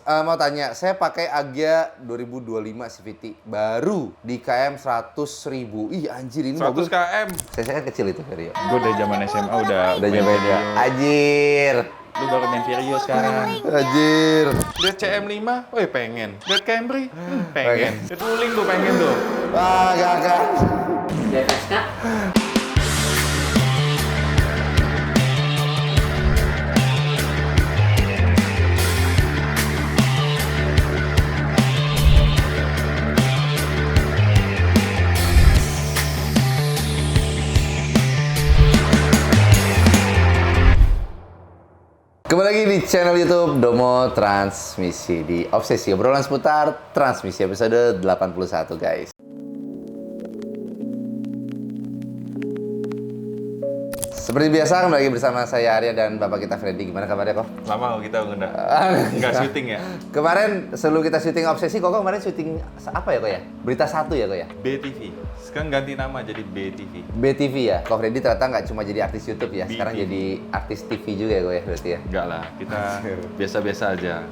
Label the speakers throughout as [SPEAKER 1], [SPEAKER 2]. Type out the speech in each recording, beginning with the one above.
[SPEAKER 1] mau tanya, saya pakai Agya 2025 CVT baru di KM 100.000. Ih anjir ini
[SPEAKER 2] 100
[SPEAKER 1] mobil.
[SPEAKER 2] km.
[SPEAKER 1] Saya kan kecil itu Vario.
[SPEAKER 2] Gue dari zaman SMA udah
[SPEAKER 1] nyobain ya. Anjir.
[SPEAKER 2] Lu baru main Vario sekarang.
[SPEAKER 1] Anjir.
[SPEAKER 2] Lihat CM5, woi pengen. Lihat Camry, pengen. Lihat Wuling tuh pengen tuh.
[SPEAKER 1] Wah, gak.
[SPEAKER 3] DFSK.
[SPEAKER 1] Kembali lagi di channel YouTube Domo Transmisi di Obsesi, obrolan seputar transmisi episode 81 guys. Seperti biasa kembali lagi bersama saya Arya dan bapak kita Freddy. Gimana kabarnya kok?
[SPEAKER 2] Lama kita nggak syuting ya?
[SPEAKER 1] Kemarin sebelum kita syuting Obsesi, kok kemarin syuting apa ya kok ya? Berita satu ya kok ya?
[SPEAKER 2] BTV. Sekarang ganti nama jadi BTV.
[SPEAKER 1] BTV ya? Kok Freddy ternyata nggak cuma jadi artis YouTube ya? Sekarang
[SPEAKER 2] BTV.
[SPEAKER 1] jadi artis TV juga ya kok ya berarti ya?
[SPEAKER 2] Enggak lah, kita biasa-biasa aja.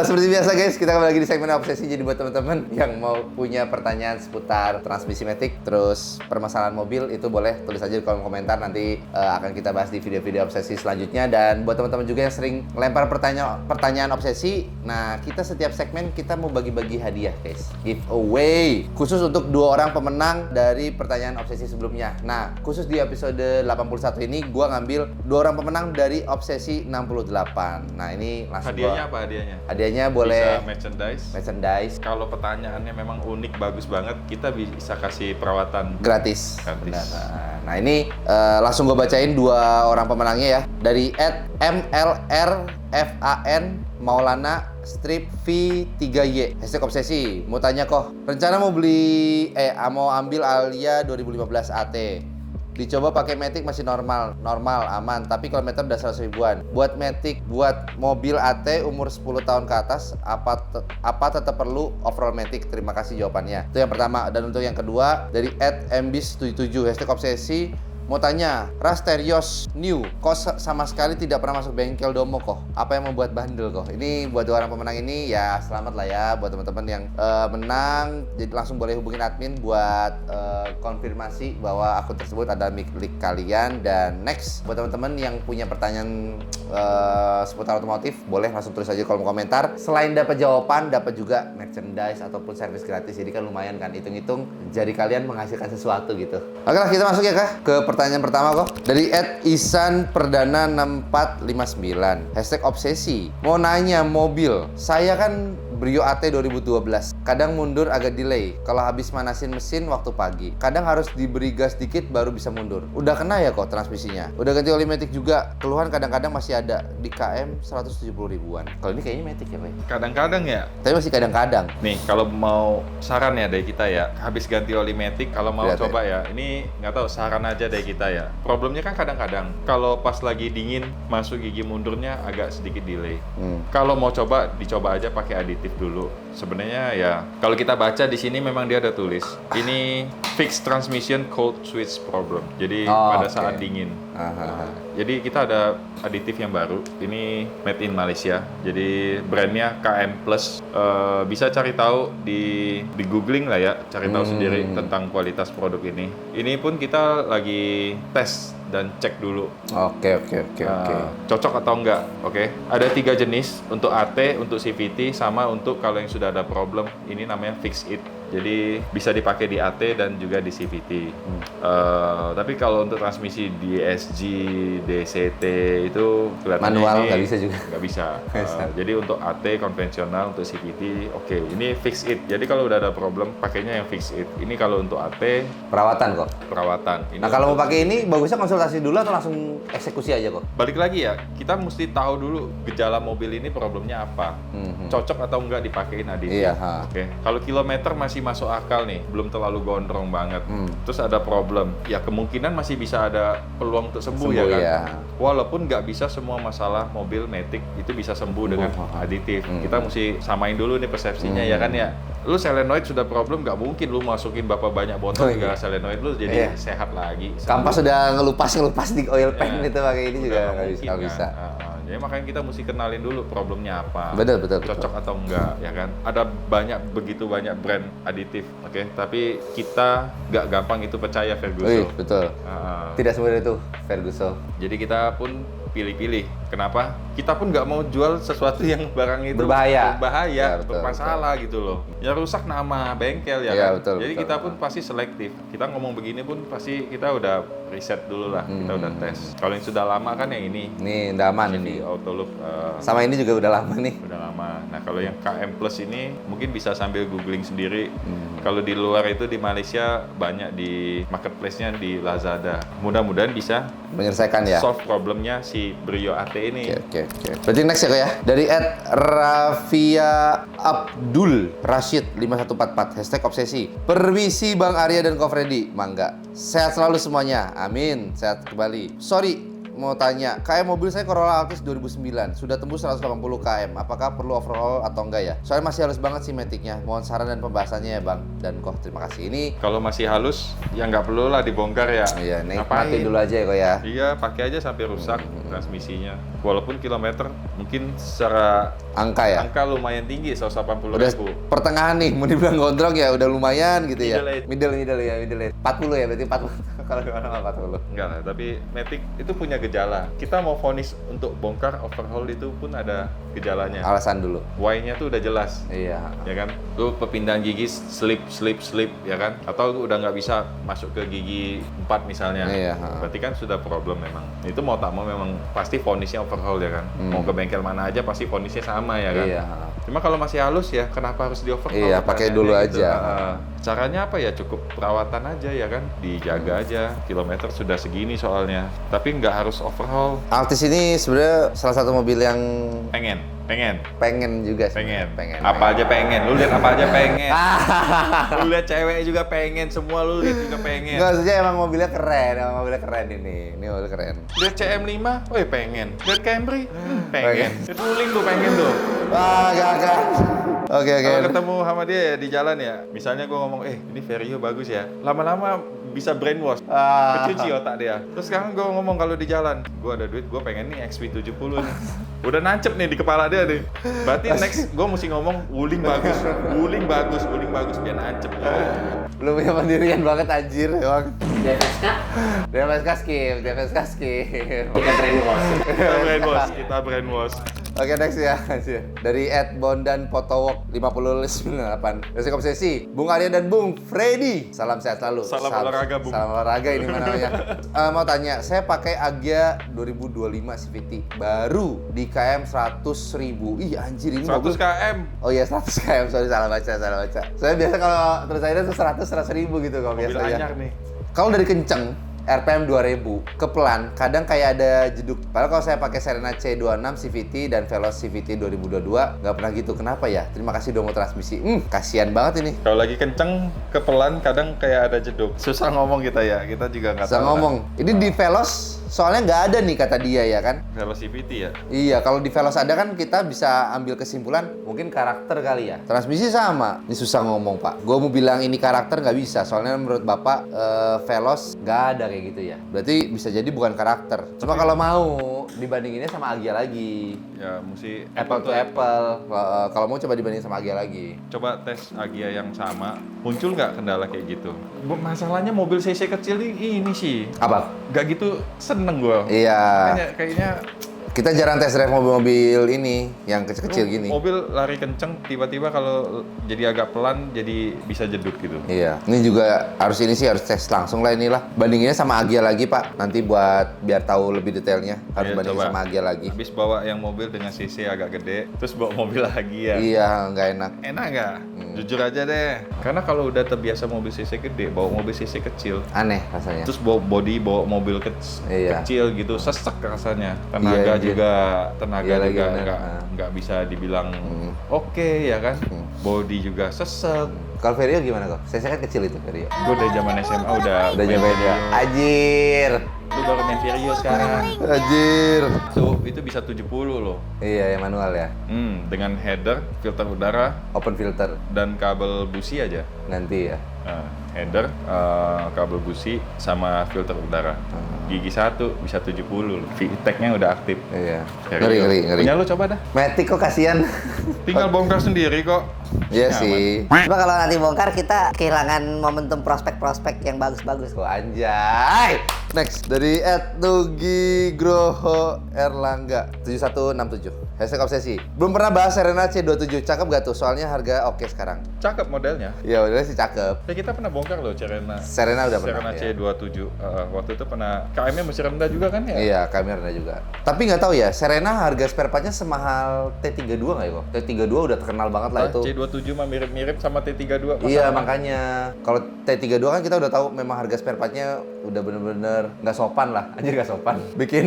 [SPEAKER 1] Seperti biasa guys, kita kembali lagi di segmen Obsesi. Jadi buat teman-teman yang mau punya pertanyaan seputar transmisi matic, terus permasalahan mobil, itu boleh tulis aja di kolom komentar. Nanti akan kita bahas di video-video Obsesi selanjutnya. Dan buat teman-teman juga yang sering lempar pertanyaan Obsesi, nah kita setiap segmen kita mau bagi-bagi hadiah guys, giveaway khusus untuk 2 orang pemenang dari pertanyaan Obsesi sebelumnya. Nah khusus di episode 81 ini gua ngambil 2 orang pemenang dari Obsesi 68. Nah ini langsung
[SPEAKER 2] Hadiahnya apa hadiahnya?
[SPEAKER 1] Hadiahnya boleh
[SPEAKER 2] Bisa
[SPEAKER 1] merchandise
[SPEAKER 2] Kalau pertanyaannya memang unik, bagus banget, kita bisa kasih perawatan
[SPEAKER 1] gratis.
[SPEAKER 2] gratis.
[SPEAKER 1] Benar. Nah ini langsung gue bacain 2 orang pemenangnya ya. Dari @MLRFAN Maulana strip V3Y #obsesi. Mau tanya kok, rencana mau mau ambil Alia 2015 AT. Dicoba pakai Matic masih normal, aman. Tapi kilometer udah 100 ribuan. Buat Matic, buat mobil AT umur 10 tahun ke atas, apa tetap perlu off-road Matic? Terima kasih jawabannya. Itu yang pertama. Dan untuk yang kedua, dari @mbis77 #obsesi. Mau tanya, Rasterios New, kok sama sekali tidak pernah masuk bengkel Domo kok? Apa yang membuat bandel kok? Ini buat 2 orang pemenang ini, ya selamat lah ya buat teman-teman yang menang. Jadi langsung boleh hubungin admin buat konfirmasi bahwa akun tersebut ada milik kalian. Dan next, buat teman-teman yang punya pertanyaan seputar otomotif, boleh langsung tulis aja di kolom komentar. Selain dapat jawaban, dapat juga merchandise ataupun servis gratis. Jadi kan lumayan kan, hitung-hitung jari kalian menghasilkan sesuatu gitu. Oke lah, kita masuk ya kak ke pertanyaan pertama kok. Dari @isan_perdana6459 #obsesi. Mau nanya mobil, saya kan Brio AT 2012. Kadang mundur agak delay kalau habis manasin mesin waktu pagi. Kadang harus diberi gas dikit baru bisa mundur. Udah kena ya kok transmisinya. Udah ganti oli matic juga. Keluhan kadang-kadang masih ada di KM 170 ribuan. Kalau ini kayaknya matic ya, Pak?
[SPEAKER 2] Kadang-kadang ya.
[SPEAKER 1] Tapi masih kadang-kadang.
[SPEAKER 2] Nih, kalau mau saran ya dari kita ya, habis ganti oli matic, kalau mau
[SPEAKER 1] Lihat
[SPEAKER 2] coba ya, ini nggak tahu, saran aja dari kita ya. Problemnya kan kadang-kadang, kalau pas lagi dingin, masuk gigi mundurnya agak sedikit delay. Kalau mau coba, dicoba aja pakai aditif dulu. Sebenarnya ya, kalau kita baca di sini memang dia ada tulis, ini fixed transmission cold switch problem. Jadi pada saat dingin. Jadi kita ada aditif yang baru, ini made in Malaysia. Jadi brandnya KM Plus. Bisa cari tahu di googling lah ya, cari tahu sendiri tentang kualitas produk ini. Ini pun kita lagi tes dan cek dulu.
[SPEAKER 1] Oke.
[SPEAKER 2] Cocok atau enggak? Oke. Ada 3 jenis, untuk AT, untuk CVT, sama untuk kalau yang sudah ada problem, ini namanya Fix It. Jadi bisa dipakai di AT dan juga di CVT. Tapi kalau untuk transmisi DSG, DCT itu kelihatannya
[SPEAKER 1] manual nggak bisa juga.
[SPEAKER 2] Nggak bisa. Jadi untuk AT konvensional, untuk CVT, oke. Ini Fix It. Jadi kalau udah ada problem, pakainya yang Fix It. Ini kalau untuk AT
[SPEAKER 1] Perawatan kok.
[SPEAKER 2] perawatan. Ini
[SPEAKER 1] Nah kalau mau
[SPEAKER 2] untuk-
[SPEAKER 1] pakai ini, bagusnya konsultasi dulu atau langsung eksekusi aja kok?
[SPEAKER 2] Balik lagi ya, kita mesti tahu dulu gejala mobil ini problemnya apa. Cocok atau enggak dipakein aditif.
[SPEAKER 1] Iya,
[SPEAKER 2] Oke. Kalau kilometer masih masuk akal nih, belum terlalu gondrong banget. Terus ada problem, ya kemungkinan masih bisa ada peluang untuk sembuh ya kan.
[SPEAKER 1] Iya.
[SPEAKER 2] Walaupun nggak bisa semua masalah mobil matic itu bisa sembuh dengan aditif. Kita mesti samain dulu nih persepsinya ya kan ya. Lu solenoid sudah problem, nggak mungkin lu masukin berapa banyak botol juga solenoid lu jadi sehat lagi.
[SPEAKER 1] Kampas sudah ngelupas di oil pan itu pakai ini juga nggak
[SPEAKER 2] mungkin
[SPEAKER 1] bisa.
[SPEAKER 2] kan. Ya makanya kita mesti kenalin dulu problemnya apa.
[SPEAKER 1] Betul.
[SPEAKER 2] Cocok atau enggak, ya kan? Ada begitu banyak brand aditif, oke? Tapi kita nggak gampang itu percaya Ferguson.
[SPEAKER 1] Betul. Tidak semudah itu Ferguson.
[SPEAKER 2] Jadi kita pun pilih-pilih. Kenapa? Kita pun nggak mau jual sesuatu yang barang itu
[SPEAKER 1] Berbahaya.
[SPEAKER 2] ya,
[SPEAKER 1] Betul,
[SPEAKER 2] bermasalah gitu loh. Ya rusak nama bengkel ya,
[SPEAKER 1] Iya,
[SPEAKER 2] kan?
[SPEAKER 1] betul,
[SPEAKER 2] Jadi
[SPEAKER 1] betul.
[SPEAKER 2] kita pun pasti selektif. Kita ngomong begini pun pasti kita udah riset dulu lah, kita udah tes. Kalau yang sudah lama kan yang ini.
[SPEAKER 1] Ini udah aman
[SPEAKER 2] CV
[SPEAKER 1] ini.
[SPEAKER 2] Autoloop
[SPEAKER 1] Sama ini juga udah lama nih.
[SPEAKER 2] udah lama. Nah kalau yang KM Plus ini mungkin bisa sambil googling sendiri. Kalau di luar itu di Malaysia banyak di marketplace-nya di Lazada. Mudah-mudahan bisa
[SPEAKER 1] Menyelesaikan ya.
[SPEAKER 2] solve problemnya si Brio AT ini.
[SPEAKER 1] Oke. Berarti next ya kok ya. Dari @Rafia Abdul Rashid 5144 #obsesi. Permisi Bang Arya dan Ko Freddy. Mangga. Sehat selalu semuanya. Amin. Sehat kembali. Sorry, mau tanya, KM mobil saya Corolla Altis 2009, sudah tembus 180 km. Apakah perlu overhaul atau enggak ya? Soalnya masih halus banget sih maticnya. Mohon saran dan pembahasannya ya Bang. Dan Koh, terima kasih. Ini
[SPEAKER 2] Kalau masih halus, ya nggak perlu lah dibongkar ya.
[SPEAKER 1] iya, nikmatin
[SPEAKER 2] Ngapain?
[SPEAKER 1] dulu aja ya kok ya.
[SPEAKER 2] Iya, pakai aja sampai rusak transmisinya. Walaupun kilometer mungkin secara
[SPEAKER 1] Angka ya.
[SPEAKER 2] angka lumayan tinggi, 180
[SPEAKER 1] Udah
[SPEAKER 2] ribu.
[SPEAKER 1] pertengahan nih, mau dibilang gondrong ya udah lumayan gitu ya.
[SPEAKER 2] Middle
[SPEAKER 1] Middle ya. 40 ya, berarti 40. Kalau di mana 40.
[SPEAKER 2] Enggak lah, tapi Matic itu punya gejala. Kita mau vonis untuk bongkar overhaul itu pun ada gejalanya.
[SPEAKER 1] Alasan dulu.
[SPEAKER 2] Why-nya tuh udah jelas.
[SPEAKER 1] Iya.
[SPEAKER 2] Ya kan? Lu perpindahan gigi slip, ya kan? Atau udah nggak bisa masuk ke gigi 4 misalnya.
[SPEAKER 1] Iya.
[SPEAKER 2] Berarti kan sudah problem memang. Itu mau tak mau memang pasti vonisnya overhaul ya kan? Mau ke bengkel mana aja pasti vonisnya sama ya kan?
[SPEAKER 1] Iya.
[SPEAKER 2] Cuma kalau masih halus ya, kenapa harus di overhaul?
[SPEAKER 1] Iya, pakai dulu aja.
[SPEAKER 2] Caranya apa ya? Cukup perawatan aja ya kan? Dijaga aja. Kilometer sudah segini soalnya. Tapi nggak harus overhaul.
[SPEAKER 1] Altis ini sebenarnya salah satu mobil yang
[SPEAKER 2] Pengen
[SPEAKER 1] juga sih.
[SPEAKER 2] pengen. Apa aja pengen. Lu lihat apa aja pengen.
[SPEAKER 1] Ah.
[SPEAKER 2] Lu lihat cewek juga pengen. Semua lu lihat juga pengen.
[SPEAKER 1] Enggak, maksudnya emang mobilnya keren ini. Ini mobil keren.
[SPEAKER 2] Lihat CM5, pengen. Lihat Camry, pengen. Lihat Wuling tuh pengen tuh.
[SPEAKER 1] Wah, gak. Oke.
[SPEAKER 2] Kalau ketemu sama dia ya di jalan ya, misalnya gue ngomong, ini Vario bagus ya. Lama-lama bisa brainwash, kecuci otak dia. Terus sekarang gue ngomong kalau di jalan, gue ada duit, gue pengen nih XV70 nih. Udah nancep nih di kepala dia nih. Berarti next gue mesti ngomong Wuling bagus biar nancep.
[SPEAKER 1] Belum punya pendirian banget anjir emang. DFSK skip.
[SPEAKER 2] Kita brainwash.
[SPEAKER 1] Oke, next ya. Dari @bondan potowok 5098. Basic obsesi. Bung Arya dan Bung Freddy. Salam sehat selalu.
[SPEAKER 2] Salam olahraga, Bung.
[SPEAKER 1] Salam olahraga ini mana namanya. Mau tanya, saya pakai Agya 2025 CVT baru di KM 100.000. Ih anjir ini
[SPEAKER 2] 100
[SPEAKER 1] mobil.
[SPEAKER 2] km.
[SPEAKER 1] Oh iya 100 km, sorry salah baca. Saya biasa kalau tulisannya tuh 100.000 gitu kalau
[SPEAKER 2] Mobil
[SPEAKER 1] biasanya.
[SPEAKER 2] anyar nih.
[SPEAKER 1] Kalau dari kenceng RPM 2000 ke pelan kadang kayak ada jeduk. Padahal kalau saya pakai Serena C26 CVT dan Veloz CVT 2022 nggak pernah gitu. Kenapa ya? Terima kasih udah mau transmisi. Kasihan banget ini.
[SPEAKER 2] Kalau lagi kenceng ke pelan kadang kayak ada jeduk. Susah ngomong kita ya. Kita juga nggak tahu.
[SPEAKER 1] Saya ngomong. Ini di Veloz soalnya nggak ada nih kata dia ya kan?
[SPEAKER 2] Veloz CVT ya.
[SPEAKER 1] Iya, kalau di Veloz ada kan kita bisa ambil kesimpulan mungkin karakter kali ya. Transmisi sama. Ini susah ngomong Pak. Gue mau bilang ini karakter nggak bisa. Soalnya menurut Bapak Veloz nggak ada kayak gitu ya. Berarti bisa jadi bukan karakter. Cuma kalau mau dibandinginnya sama Agya lagi.
[SPEAKER 2] Ya mesti
[SPEAKER 1] Apple to Apple. Kalau mau coba dibandingin sama Agya lagi.
[SPEAKER 2] Coba tes Agya yang sama, muncul nggak kendala kayak gitu? Masalahnya mobil CC kecil ini sih,
[SPEAKER 1] Apa?
[SPEAKER 2] nggak gitu seneng gue.
[SPEAKER 1] Iya.
[SPEAKER 2] Kayaknya
[SPEAKER 1] Kita jarang tes drive mobil-mobil ini yang kecil-kecil gini.
[SPEAKER 2] mobil lari kenceng, tiba-tiba kalau jadi agak pelan, jadi bisa jeduk gitu.
[SPEAKER 1] Iya. Ini juga harus tes langsung lah inilah. Bandinginnya sama Agya lagi Pak. Nanti buat biar tahu lebih detailnya harus
[SPEAKER 2] Iya,
[SPEAKER 1] bandingin
[SPEAKER 2] coba.
[SPEAKER 1] sama Agya lagi.
[SPEAKER 2] Habis bawa yang mobil dengan CC agak gede, terus bawa mobil lagi ya.
[SPEAKER 1] Iya, nggak enak.
[SPEAKER 2] Enak nggak? Jujur aja deh. Karena kalau udah terbiasa mobil CC gede, bawa mobil CC kecil,
[SPEAKER 1] Aneh rasanya.
[SPEAKER 2] terus bawa mobil
[SPEAKER 1] Iya.
[SPEAKER 2] kecil gitu, sesek rasanya. Tenaga
[SPEAKER 1] Iya,
[SPEAKER 2] juga
[SPEAKER 1] Iya lagi,
[SPEAKER 2] juga
[SPEAKER 1] bener.
[SPEAKER 2] nggak bisa dibilang oke ya kan. Body juga sesek.
[SPEAKER 1] Kalau Vario gimana kok? Saya kan kecil itu Vario.
[SPEAKER 2] Gue dari zaman SMA udah
[SPEAKER 1] Udah nyobain ya. Ajir.
[SPEAKER 2] Lu baru main Vario sekarang.
[SPEAKER 1] Ajir.
[SPEAKER 2] Itu bisa 70 loh.
[SPEAKER 1] Iya, yang manual ya.
[SPEAKER 2] Dengan header, filter udara,
[SPEAKER 1] Open filter
[SPEAKER 2] dan kabel busi aja.
[SPEAKER 1] nanti ya.
[SPEAKER 2] Nah, header, kabel busi, sama filter udara. Gigi 1 bisa 70 loh. VTEC-nya udah aktif.
[SPEAKER 1] Iya.
[SPEAKER 2] Serius.
[SPEAKER 1] Ngeri.
[SPEAKER 2] Punya lu coba dah.
[SPEAKER 1] Matic kok kasihan.
[SPEAKER 2] Tinggal bongkar sendiri kok.
[SPEAKER 1] Iya
[SPEAKER 2] Nyaman.
[SPEAKER 1] sih.
[SPEAKER 3] Cuma kalau nanti bongkar kita kehilangan momentum prospek-prospek yang bagus-bagus.
[SPEAKER 1] Kok anjay. Next dari @nugigroho Erlangga 7167. Hashtag obsesi. Belum pernah bahas Serena C27. Cakep gak tuh? Soalnya harga oke sekarang.
[SPEAKER 2] Cakep modelnya.
[SPEAKER 1] Ya udah sih cakep.
[SPEAKER 2] Ya kita pernah bongkar loh Serena.
[SPEAKER 1] Serena udah pernah.
[SPEAKER 2] Serena
[SPEAKER 1] Ya.
[SPEAKER 2] C27. Waktu itu pernah KM-nya masih rendah juga kan ya?
[SPEAKER 1] Iya, kamera juga. Tapi nggak tahu ya, Serena harga spare part-nya semahal T32 nggak ya kok? T32 udah terkenal banget lah itu.
[SPEAKER 2] C27 mah mirip-mirip sama T32.
[SPEAKER 1] Iya,
[SPEAKER 2] Sama.
[SPEAKER 1] makanya. Kalau T32 kan kita udah tahu memang harga spare part-nya udah bener-bener nggak sopan lah. Anjir nggak sopan. Bikin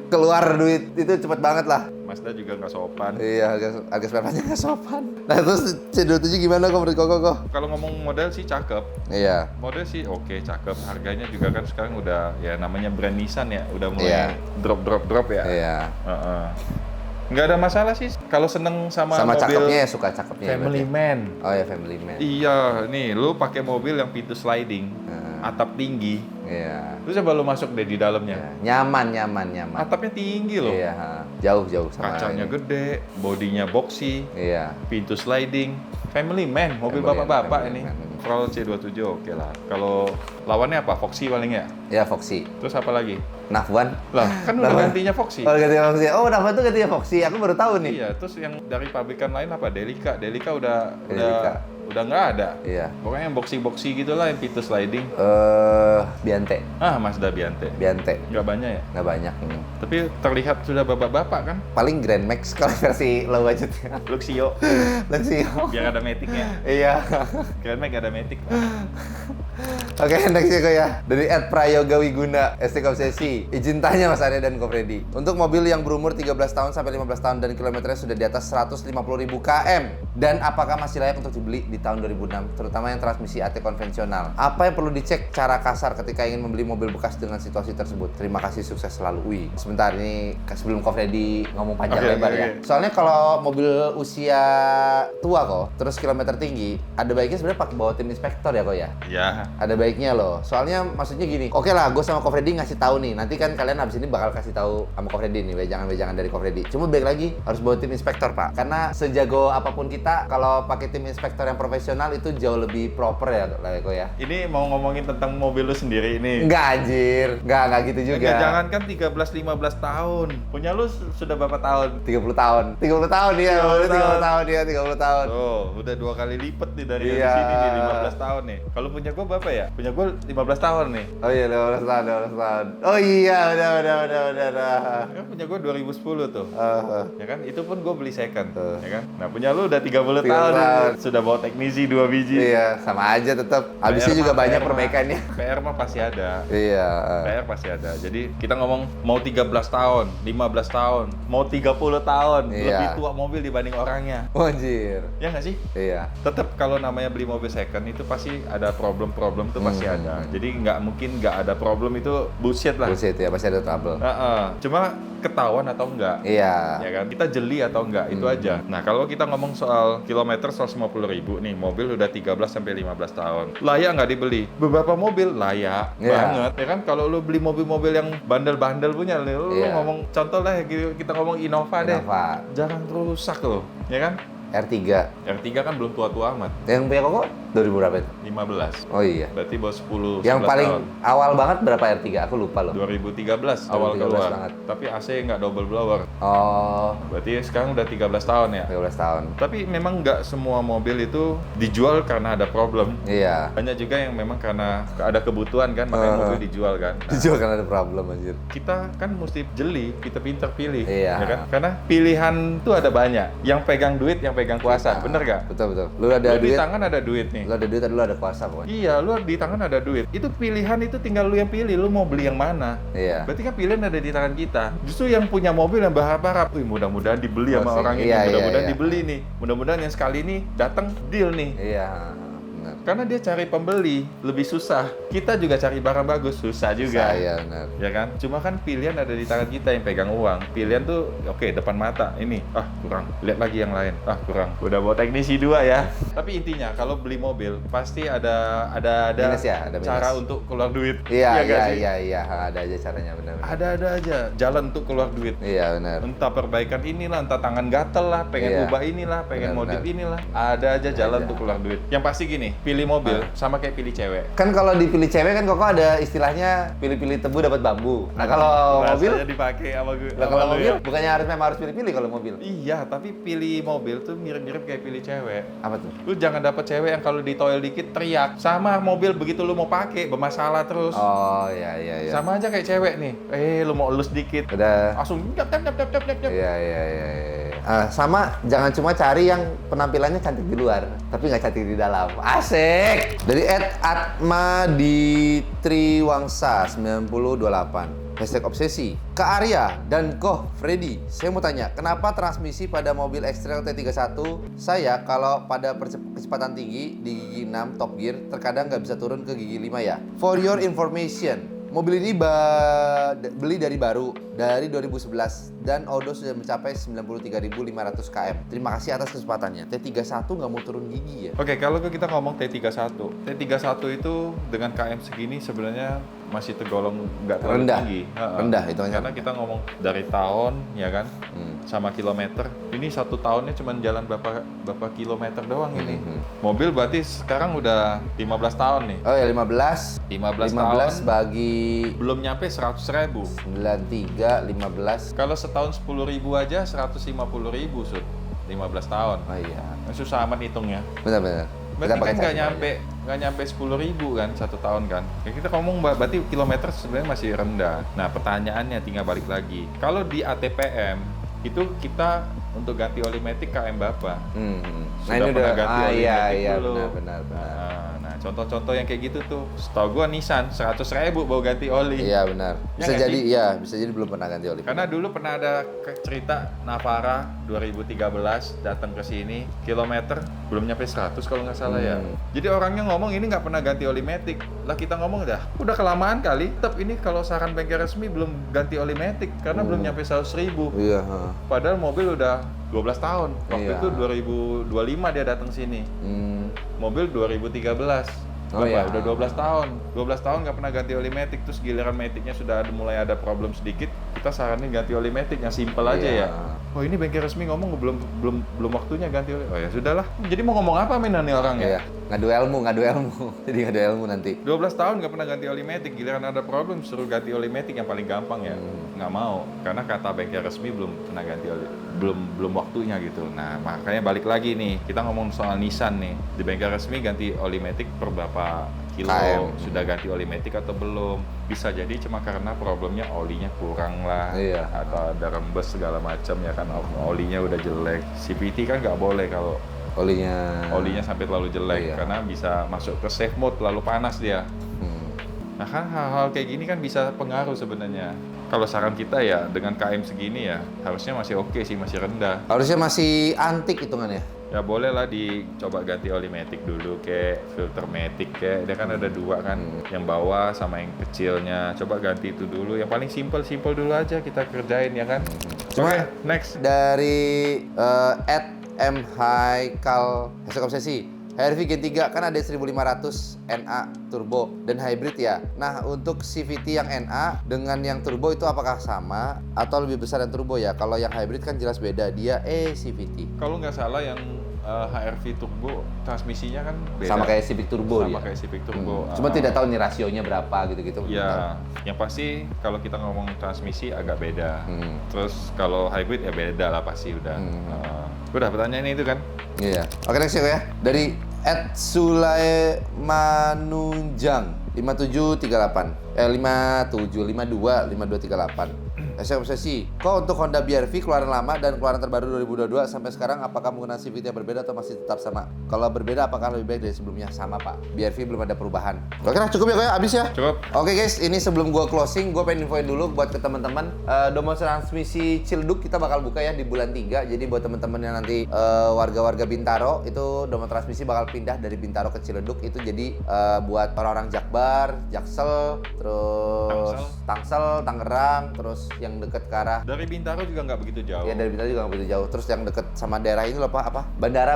[SPEAKER 1] keluar duit itu cepet banget lah.
[SPEAKER 2] Mazda juga nggak sopan.
[SPEAKER 1] Iya, harga spare part-nya nggak sopan. Nah, terus C27 gimana kok menurut kok?
[SPEAKER 2] Kalau ngomong model sih cakep.
[SPEAKER 1] Iya.
[SPEAKER 2] Model sih oke, cakep. Harganya juga kan sekarang udah ya namanya brand Nissan ya, udah mulai
[SPEAKER 1] Iya.
[SPEAKER 2] drop ya.
[SPEAKER 1] Iya.
[SPEAKER 2] Nggak ada masalah sih kalau seneng sama mobil
[SPEAKER 1] cakepnya ya, suka cakepnya.
[SPEAKER 2] family
[SPEAKER 1] berarti.
[SPEAKER 2] man.
[SPEAKER 1] Oh ya, family man.
[SPEAKER 2] Iya, nih lu pakai mobil yang pintu sliding, atap tinggi.
[SPEAKER 1] Iya.
[SPEAKER 2] Terus coba lu masuk deh di dalamnya.
[SPEAKER 1] Iya. Nyaman.
[SPEAKER 2] Atapnya tinggi loh.
[SPEAKER 1] Iya, jauh sama
[SPEAKER 2] Kacanya
[SPEAKER 1] ini.
[SPEAKER 2] gede, bodinya boxy,
[SPEAKER 1] Iya.
[SPEAKER 2] pintu sliding, family man, mobil
[SPEAKER 1] Family
[SPEAKER 2] bapak-bapak
[SPEAKER 1] man,
[SPEAKER 2] ini.
[SPEAKER 1] family man.
[SPEAKER 2] Kalau C27 oke lah. Kalau lawannya apa? Foxy paling ya?
[SPEAKER 1] Ya, Foxy.
[SPEAKER 2] Terus apa lagi?
[SPEAKER 1] Nafwan.
[SPEAKER 2] Lah, kan udah
[SPEAKER 1] Nafwan.
[SPEAKER 2] gantinya Foxy.
[SPEAKER 1] Oh, gantinya Foxy. Oh, Nafwan tuh gantinya Foxy. Aku baru tahu nih.
[SPEAKER 2] Iya, terus yang dari pabrikan lain apa? Delica udah
[SPEAKER 1] Delica.
[SPEAKER 2] udah nggak ada.
[SPEAKER 1] Iya.
[SPEAKER 2] Pokoknya yang boxy gitulah yang pintu sliding.
[SPEAKER 1] Biante.
[SPEAKER 2] Mazda Biante. Nggak banyak ya?
[SPEAKER 1] Nggak banyak.
[SPEAKER 2] Tapi terlihat sudah bapak-bapak kan?
[SPEAKER 1] Paling Grand Max kalau versi low budgetnya.
[SPEAKER 2] Luxio.
[SPEAKER 1] Luxio.
[SPEAKER 2] Biar ada matic-nya.
[SPEAKER 1] Iya.
[SPEAKER 2] Grand Max ada matic.
[SPEAKER 1] Oke, next ya kok ya. Dari @prayoga Wiguna, STK Obsesi. Izin tanya Mas Arya dan Ko Freddy. Untuk mobil yang berumur 13 tahun sampai 15 tahun dan kilometernya sudah di atas 150.000 km. Dan apakah masih layak untuk dibeli di tahun 2006, terutama yang transmisi AT konvensional? Apa yang perlu dicek cara kasar ketika ingin membeli mobil bekas dengan situasi tersebut? Terima kasih, sukses selalu. Wih, sebentar ini sebelum Ko Freddy ngomong panjang lebar ya. Soalnya kalau mobil usia tua kok, terus kilometer tinggi, ada baiknya sebenarnya pakai bawa tim inspektor ya kok ya?
[SPEAKER 2] Ya.
[SPEAKER 1] Ada baiknya loh. Soalnya maksudnya gini, oke lah, gue sama Ko Freddy ngasih tahu nih. Nanti kan kalian abis ini bakal kasih tahu sama Ko Freddy nih, wejangan-wejangan dari Ko Freddy. Cuma baik lagi harus bawa tim inspektor, Pak. Karena sejago apapun kita, kalau pakai tim inspektor yang profesional itu jauh lebih proper ya, lah Ko ya.
[SPEAKER 2] Ini mau ngomongin tentang mobil lu sendiri ini.
[SPEAKER 1] Enggak anjir, enggak gitu juga.
[SPEAKER 2] Enggak, jangankan 13-15 tahun. Punya lu sudah berapa tahun?
[SPEAKER 1] 30 tahun. 30 tahun dia, 30 tahun dia, 30 tahun.
[SPEAKER 2] Tuh, udah 2 kali lipat nih dari
[SPEAKER 1] Iya.
[SPEAKER 2] sini nih, 15 tahun nih. Kalau punya gua berapa ya? Punya gua 15 tahun nih.
[SPEAKER 1] Oh iya, 15 tahun, 15 tahun. Oh iya, udah.
[SPEAKER 2] Kan punya gua 2010 tuh.
[SPEAKER 1] Uh,
[SPEAKER 2] Ya kan? Itu pun gua beli second,
[SPEAKER 1] Tuh.
[SPEAKER 2] ya kan? Nah, punya lu udah 30
[SPEAKER 1] 30
[SPEAKER 2] tahun.
[SPEAKER 1] tahun.
[SPEAKER 2] Sudah bawa teknisi 2 biji.
[SPEAKER 1] iya, sama aja tetap. Habisnya
[SPEAKER 2] PR
[SPEAKER 1] juga
[SPEAKER 2] mah-
[SPEAKER 1] banyak
[SPEAKER 2] PR mah-
[SPEAKER 1] perbaikannya.
[SPEAKER 2] PR mah pasti ada.
[SPEAKER 1] Iya.
[SPEAKER 2] PR pasti ada. Jadi kita ngomong mau 13 tahun, 15 tahun, mau 30 tahun,
[SPEAKER 1] Iya.
[SPEAKER 2] lebih tua mobil dibanding orangnya.
[SPEAKER 1] Oh, anjir.
[SPEAKER 2] Ya nggak sih?
[SPEAKER 1] Iya.
[SPEAKER 2] Tetap kalau namanya beli mobil second itu pasti ada problem-problem tuh pasti ada. Jadi nggak mungkin nggak ada problem, itu bullshit lah.
[SPEAKER 1] Bullshit ya, pasti ada trouble.
[SPEAKER 2] Cuma ketahuan atau enggak.
[SPEAKER 1] Iya.
[SPEAKER 2] Ya kan, kita jeli atau enggak, itu aja. Nah, kalau kita ngomong soal kilometer 150.000 nih, mobil udah 13 sampai 15 tahun. Layak nggak dibeli? Beberapa mobil layak
[SPEAKER 1] Iya.
[SPEAKER 2] banget. Ya kan, kalau lu beli mobil-mobil yang bandel-bandel punya, lu
[SPEAKER 1] Iya.
[SPEAKER 2] ngomong contoh lah, kita ngomong Innova deh.
[SPEAKER 1] Innova.
[SPEAKER 2] Jangan rusak loh, ya kan?
[SPEAKER 1] R3.
[SPEAKER 2] R3 kan belum tua-tua amat.
[SPEAKER 1] Yang punya Koko 2000 berapa itu?
[SPEAKER 2] 15.
[SPEAKER 1] Oh iya.
[SPEAKER 2] Berarti baru 10
[SPEAKER 1] Yang
[SPEAKER 2] 11
[SPEAKER 1] paling
[SPEAKER 2] tahun.
[SPEAKER 1] awal banget berapa R3? Aku lupa loh.
[SPEAKER 2] 2013 awal
[SPEAKER 1] 2013
[SPEAKER 2] keluar.
[SPEAKER 1] banget.
[SPEAKER 2] Tapi AC nggak double blower.
[SPEAKER 1] Oh,
[SPEAKER 2] Berarti sekarang udah 13 tahun ya.
[SPEAKER 1] 13 tahun.
[SPEAKER 2] Tapi memang nggak semua mobil itu dijual karena ada problem.
[SPEAKER 1] Iya.
[SPEAKER 2] Banyak juga yang memang karena ada kebutuhan kan, makanya mobil dijual kan. Nah,
[SPEAKER 1] Dijual karena ada problem anjir.
[SPEAKER 2] kita kan mesti jeli, kita pinter pilih,
[SPEAKER 1] Iya.
[SPEAKER 2] ya kan? Karena pilihan tuh ada banyak. Yang begang duit, yang pegang kuasa, bener gak?
[SPEAKER 1] Betul. Lu ada
[SPEAKER 2] Lu di
[SPEAKER 1] duit,
[SPEAKER 2] tangan ada duit nih.
[SPEAKER 1] lu ada duit, lu ada kuasa pokoknya.
[SPEAKER 2] Iya, lu di tangan ada duit. Itu pilihan itu tinggal lu yang pilih, lu mau beli yang mana.
[SPEAKER 1] Iya.
[SPEAKER 2] Berarti kan pilihan ada di tangan kita. Justru yang punya mobil yang berharap-harap, wih mudah-mudahan dibeli sama
[SPEAKER 1] Pasti.
[SPEAKER 2] orang ini,
[SPEAKER 1] Iya,
[SPEAKER 2] mudah-mudahan
[SPEAKER 1] iya.
[SPEAKER 2] dibeli nih. Mudah-mudahan yang sekali ini datang deal nih.
[SPEAKER 1] Iya. benar.
[SPEAKER 2] Karena dia cari pembeli lebih susah. Kita juga cari barang bagus susah juga.
[SPEAKER 1] Saya benar.
[SPEAKER 2] Ya kan? Cuma kan pilihan ada di tangan kita yang pegang uang. Pilihan tuh oke, depan mata ini kurang. Lihat lagi yang lain. Kurang. Udah bawa teknisi 2 ya. Tapi intinya kalau beli mobil pasti ada
[SPEAKER 1] Minus ya, ada minus.
[SPEAKER 2] cara untuk keluar duit.
[SPEAKER 1] Iya,
[SPEAKER 2] nggak sih?
[SPEAKER 1] iya, ada aja caranya benar.
[SPEAKER 2] Ada aja jalan untuk keluar duit.
[SPEAKER 1] Iya, benar.
[SPEAKER 2] Entah perbaikan inilah, entah tangan gatel lah, pengen
[SPEAKER 1] Iya.
[SPEAKER 2] ubah inilah, pengen
[SPEAKER 1] Benar,
[SPEAKER 2] modif
[SPEAKER 1] benar.
[SPEAKER 2] inilah. Ada aja jalan untuk keluar duit. Yang pasti gini, pilih mobil sama kayak pilih cewek.
[SPEAKER 1] Kan kalau dipilih cewek kan Koko ada istilahnya pilih-pilih tebu dapat bambu. Nah, kalau mobil,
[SPEAKER 2] Bahasanya dipakai sama gue.
[SPEAKER 1] lah kalau mobil bukannya harus pilih-pilih kalau mobil.
[SPEAKER 2] Iya, tapi pilih mobil tuh mirip-mirip kayak pilih cewek.
[SPEAKER 1] Apa tuh?
[SPEAKER 2] Lu jangan dapet cewek yang kalau ditoel dikit teriak. Sama mobil begitu lu mau pakai bermasalah terus.
[SPEAKER 1] Oh, iya.
[SPEAKER 2] Sama aja kayak cewek nih. Lu mau elus dikit.
[SPEAKER 1] Udah.
[SPEAKER 2] Langsung nyap.
[SPEAKER 1] Iya. Sama jangan cuma cari yang penampilannya cantik di luar, tapi nggak cantik di dalam. Asik. Dari @atma di Triwangsa 9028. #obsesi. Kak Arya dan Koh Freddy, saya mau tanya, kenapa transmisi pada mobil X-Trail T31 saya kalau pada kecepatan tinggi di gigi 6 top gear terkadang nggak bisa turun ke gigi 5 ya? For your information, mobil ini beli dari baru, dari 2011 dan odo sudah mencapai 93.500 km. Terima kasih atas kesempatannya. T31 nggak mau turun gigi ya?
[SPEAKER 2] Oke, kalau kita ngomong T31 itu dengan KM segini sebenarnya masih tergolong nggak terlalu
[SPEAKER 1] Rendah.
[SPEAKER 2] tinggi.
[SPEAKER 1] Rendah hitungannya.
[SPEAKER 2] Karena kita ngomong dari tahun, ya kan, sama kilometer. Ini 1 tahunnya cuma jalan berapa kilometer doang ini. Mobil berarti sekarang udah 15 tahun nih.
[SPEAKER 1] Oh ya 15
[SPEAKER 2] tahun
[SPEAKER 1] bagi
[SPEAKER 2] belum nyampe 100.000.
[SPEAKER 1] 93, 15.
[SPEAKER 2] Kalau setahun 10.000 aja 150.000 Sud. 15 tahun.
[SPEAKER 1] Oh iya.
[SPEAKER 2] Susah amat hitungnya.
[SPEAKER 1] Benar.
[SPEAKER 2] Berarti kan nggak nyampe 10.000 kan 1 tahun kan. Ya kita ngomong berarti kilometer sebenarnya masih rendah. Nah pertanyaannya tinggal balik lagi. Kalau di ATPM itu kita untuk ganti oli matic KM berapa?
[SPEAKER 1] Nah ini udah
[SPEAKER 2] ganti oli matic dulu.
[SPEAKER 1] benar.
[SPEAKER 2] Nah contoh-contoh yang kayak gitu tuh. Setahu gua Nissan 100.000 baru ganti oli.
[SPEAKER 1] Iya benar. Bisa
[SPEAKER 2] Ya nggak
[SPEAKER 1] jadi
[SPEAKER 2] sih?
[SPEAKER 1] iya, bisa jadi belum pernah ganti oli.
[SPEAKER 2] Karena dulu pernah ada cerita Navara 2013 datang ke sini, kilometer belum nyampe 100 kalau nggak salah ya. Jadi orangnya ngomong ini nggak pernah ganti oli matic. Lah kita ngomong udah kelamaan kali. Tetap ini kalau saran bengkel resmi belum ganti oli matic karena belum nyampe 100.000.
[SPEAKER 1] Iya.
[SPEAKER 2] Padahal mobil udah 12 tahun. Waktu
[SPEAKER 1] Iya.
[SPEAKER 2] itu 2025 dia datang sini. Mobil 2013.
[SPEAKER 1] Oh, iya.
[SPEAKER 2] Udah 12 tahun. 12 tahun nggak pernah ganti oli matic, terus giliran maticnya sudah mulai ada problem sedikit, kita saranin ganti oli matic yang simple aja
[SPEAKER 1] Iya.
[SPEAKER 2] ya. Oh ini bengkel resmi ngomong belum waktunya ganti oli. Oh ya sudahlah. Jadi mau ngomong apa nih orang ya?
[SPEAKER 1] Iya. Ngadu ilmu. Jadi ngadu ilmu nanti.
[SPEAKER 2] 12 tahun nggak pernah ganti oli matic, giliran ada problem suruh ganti oli matic yang paling gampang ya. Nggak mau, karena kata bengkel resmi belum pernah ganti oli, belum waktunya gitu. Nah makanya balik lagi nih, kita ngomong soal Nissan nih, di bengkel resmi ganti oli matic per berapa kilo,
[SPEAKER 1] KM.
[SPEAKER 2] sudah ganti oli matic atau belum? Bisa jadi cuma karena problemnya olinya kurang lah,
[SPEAKER 1] Iya.
[SPEAKER 2] atau ada rembes segala macam ya kan, olinya udah jelek. CVT kan nggak boleh kalau olinya sampai terlalu jelek,
[SPEAKER 1] Iya.
[SPEAKER 2] karena bisa masuk ke safe mode, terlalu panas dia. Nah kan hal-hal kayak gini kan bisa pengaruh sebenarnya. Kalau saran kita ya dengan KM segini ya harusnya masih oke sih, masih rendah.
[SPEAKER 1] Harusnya masih antik hitungannya.
[SPEAKER 2] Ya boleh lah dicoba ganti oli matic dulu, kayak filter matic kayak dia kan ada 2 kan, yang bawah sama yang kecilnya. Coba ganti itu dulu. Yang paling simple dulu aja kita kerjain ya kan.
[SPEAKER 1] Cuma
[SPEAKER 2] Oke, next.
[SPEAKER 1] dari @mhaikal #obsesi. HRV Gen 3 kan ada 1500 NA turbo dan hybrid ya. Nah, untuk CVT yang NA dengan yang turbo itu apakah sama atau lebih besar yang turbo ya? Kalau yang hybrid kan jelas beda, dia CVT.
[SPEAKER 2] Kalau nggak salah yang HRV turbo transmisinya kan beda.
[SPEAKER 1] Sama kayak Civic turbo
[SPEAKER 2] Sama
[SPEAKER 1] dia.
[SPEAKER 2] kayak Civic turbo.
[SPEAKER 1] Cuma tidak tahu nih rasionya berapa gitu-gitu.
[SPEAKER 2] Ya, yang pasti kalau kita ngomong transmisi agak beda. Terus kalau hybrid ya beda lah pasti udah. Udah pertanyaannya itu kan?
[SPEAKER 1] Iya. Oke, next ya. Dari @Sulaimanunjang 5738. 5238. SC Obsesi. Kok untuk Honda BR-V keluaran lama dan keluaran terbaru 2022 sampai sekarang apakah menggunakan CVT yang berbeda atau masih tetap sama? Kalau berbeda apakah lebih baik dari sebelumnya? Sama Pak, BR-V belum ada perubahan. Oke lah, cukup ya Koya, habis ya?
[SPEAKER 2] Cukup.
[SPEAKER 1] Oke guys, ini sebelum gua closing, gua pengen infoin dulu buat ke teman-teman. Domo transmisi Ciledug kita bakal buka ya di bulan 3. Jadi buat teman-teman yang nanti warga-warga Bintaro, itu Domo transmisi bakal pindah dari Bintaro ke Ciledug. Itu jadi buat orang-orang Jakbar, Jaksel, terus Tangsel, Tangerang, terus yang deket ke arah
[SPEAKER 2] Dari Bintaro juga nggak begitu jauh.
[SPEAKER 1] ya dari Bintaro juga nggak begitu jauh. Terus yang deket sama daerah ini loh Pak, apa? Bandara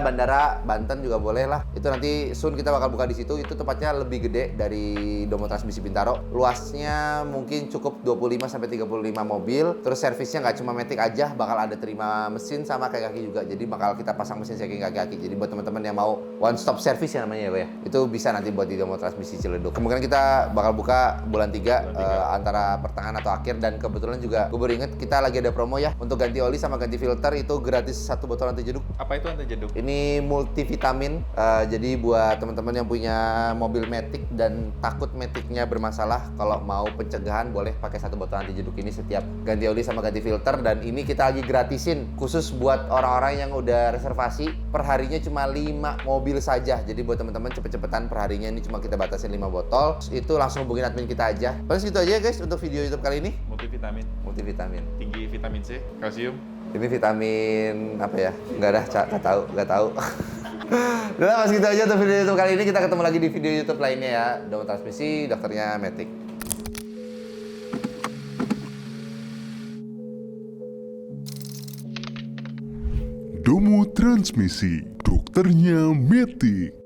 [SPEAKER 1] Banten juga boleh lah. Itu nanti soon kita bakal buka di situ. Itu tempatnya lebih gede dari Domo Transmisi Bintaro. Luasnya mungkin cukup 25 sampai 35 mobil. Terus servisnya nggak cuma matic aja, bakal ada terima mesin sama kaki-kaki juga. Jadi bakal kita pasang mesin checking kaki-kaki. Jadi buat teman-teman yang mau one stop service ya namanya ya, itu bisa nanti buat di Domo Transmisi Ciledug. Kemungkinan kita bakal buka bulan 3 antara pertengahan atau akhir, dan kebetulan juga gue baru inget kita lagi ada promo ya untuk ganti oli sama ganti filter itu gratis 1 botol anti jeduk.
[SPEAKER 2] Apa itu anti jeduk?
[SPEAKER 1] Ini multivitamin, jadi buat teman-teman yang punya mobil matic dan takut maticnya bermasalah, kalau mau pencegahan boleh pakai 1 botol anti jeduk ini setiap ganti oli sama ganti filter. Dan ini kita lagi gratisin khusus buat orang-orang yang udah reservasi. Perharinya cuma 5 mobil saja, jadi buat teman-teman cepet-cepetan, perharinya ini cuma kita batasin 5 botol. Itu langsung hubungin admin kita aja. Paling segitu aja ya guys untuk video YouTube kali ini.
[SPEAKER 2] Multivitamin. Tinggi vitamin C, kalsium.
[SPEAKER 1] Ini vitamin apa ya? Nggak tahu. Udah, mas gitu aja untuk video YouTube kali ini. Kita ketemu lagi di video YouTube lainnya ya. Domo Transmisi, dokternya Matic.
[SPEAKER 4] Domo Transmisi, dokternya Matic.